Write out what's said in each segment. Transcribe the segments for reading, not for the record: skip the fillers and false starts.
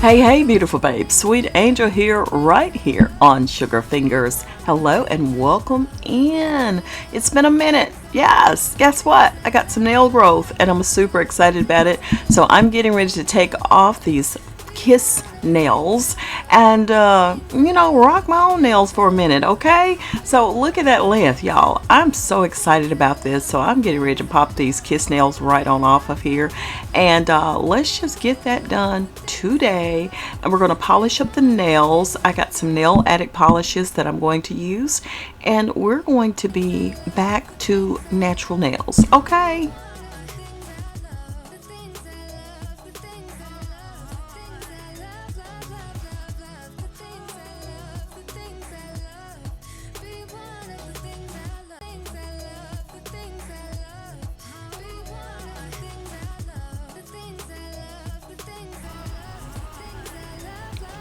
Hey, beautiful babe. Sweet Angel here, right here on Sugar Fingers. Hello and welcome in. It's been a minute. Yes, guess what? I got some nail growth and I'm super excited about it. So I'm getting ready to take off these kiss nails and rock my own nails for a minute. Okay, so look at that length, y'all. I'm so excited about this. So I'm getting ready to pop these kiss nails right on off of here, and let's just get that done today. And we're going to polish up the nails. I got some nail addict polishes that I'm going to use, and we're going to be back to natural nails. Okay.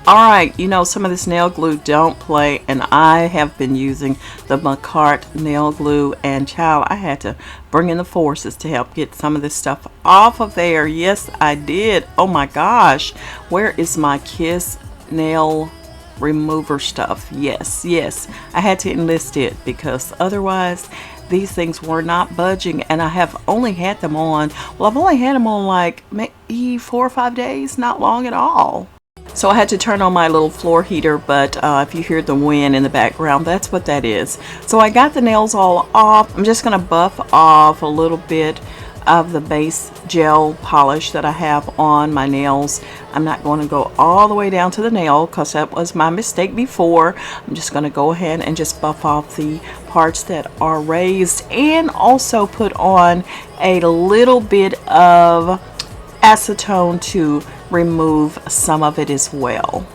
Alright, some of this nail glue don't play, and I have been using the Macart nail glue, and child, I had to bring in the forces to help get some of this stuff off of there. Yes, I did. Oh my gosh, where is my kiss nail remover stuff? Yes, I had to enlist it because otherwise these things were not budging, and I have only had them on, I've only had them on like maybe 4 or 5 days, not long at all. So I had to turn on my little floor heater, but if you hear the wind in the background, that's what that is. So I got the nails all off. I'm just going to buff off a little bit of the base gel polish that I have on my nails. I'm not going to go all the way down to the nail because that was my mistake before. I'm just going to go ahead and just buff off the parts that are raised, and also put on a little bit of acetone to remove some of it as well.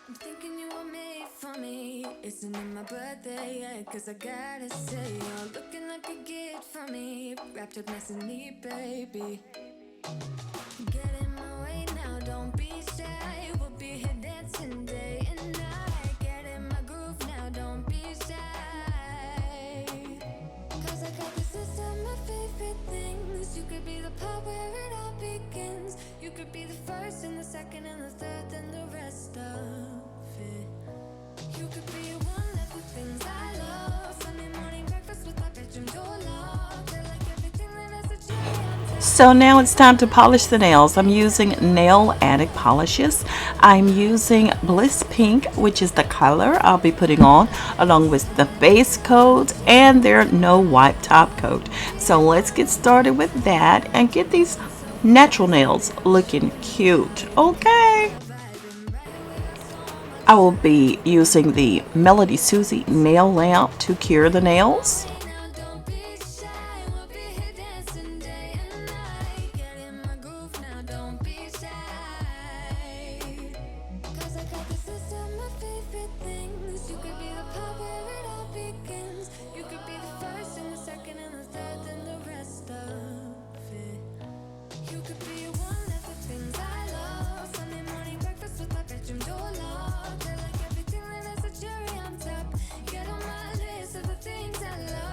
I'm thinking you were made for me. Isn't it my birthday yet? Cause I gotta say, you're looking like a gift for me. Wrapped up nice and neat, baby. Get in my way now, don't be shy. We'll be here dancing day and night. Get in my groove now, don't be shy. Cause I got this list of my favorite things. You could be the part where it all begins. You could be the first and the second and the third and the rest of it. You could be one of the things I love. Sunday morning breakfast with my bedroom door locked. They're like everything that has a cherry on top. So now it's time to polish the nails. I'm using nail addict polishes. I'm using Bliss Pink, which is the color I'll be putting on, along with the base coat and their no wipe top coat. So let's get started with that and get these natural nails looking cute. Okay. I will be using the Melody Susie nail lamp to cure the nails. Get on my list of the things I love.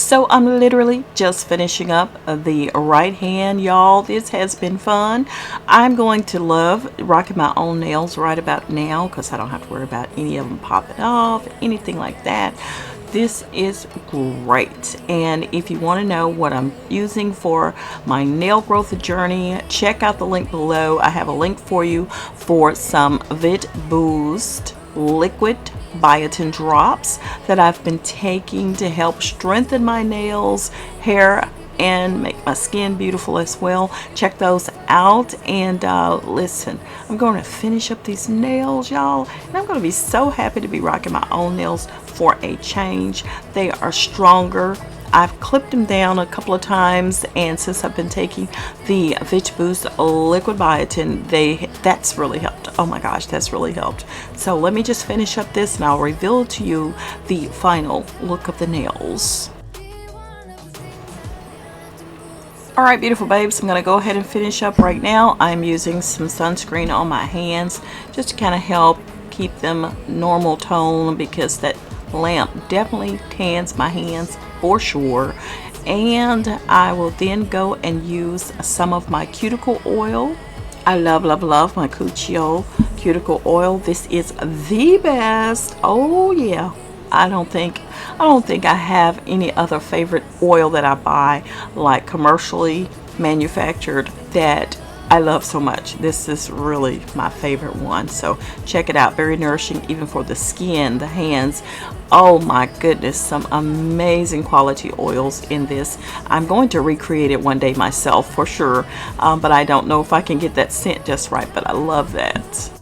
So I'm literally just finishing up the right hand, y'all. This has been fun. I'm going to love rocking my own nails right about now because I don't have to worry about any of them popping off, anything like that. This is great. And if you want to know what I'm using for my nail growth journey, check out the link below. I have a link for you for some Vit Boost liquid biotin drops that I've been taking to help strengthen my nails, hair, and make my skin beautiful as well. Check those out. And listen, I'm going to finish up these nails, y'all, and I'm going to be so happy to be rocking my own nails for a change. They are stronger. I've clipped them down a couple of times, and since I've been taking the Vit Boost liquid biotin, that's really helped. Oh my gosh, that's really helped. So let me just finish up this and I'll reveal to you the final look of the nails. Alright, beautiful babes, I'm going to go ahead and finish up right now. I'm using some sunscreen on my hands just to kind of help keep them normal tone, because that lamp definitely tans my hands for sure. And I will then go and use some of my cuticle oil. I love my Cuccio cuticle oil. This is the best. Oh yeah. I don't think I have any other favorite oil that I buy, like commercially manufactured, that I love so much. This is really my favorite one. So check it out. Very nourishing, even for the skin, the hands. Oh my goodness, some amazing quality oils in this. I'm going to recreate it one day myself for sure, but I don't know if I can get that scent just right, but I love that.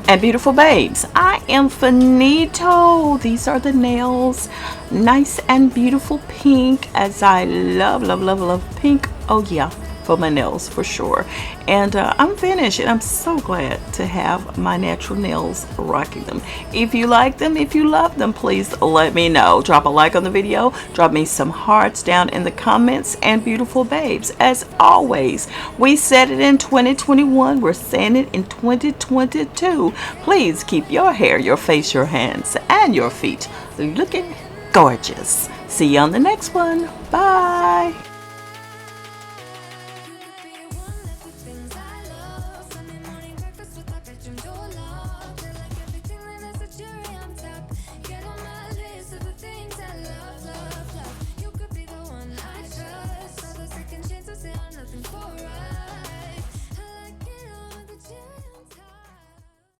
And beautiful babes, I am finito. These are the nails, nice and beautiful pink, as I love pink. Oh yeah, for my nails for sure. And I'm finished, and I'm so glad to have my natural nails rocking them. If you like them, if you love them, please let me know. Drop a like on the video, drop me some hearts down in the comments. And beautiful babes, as always, we said it in 2021, we're saying it in 2022. Please keep your hair, your face, your hands, and your feet looking gorgeous. See you on the next one. Bye.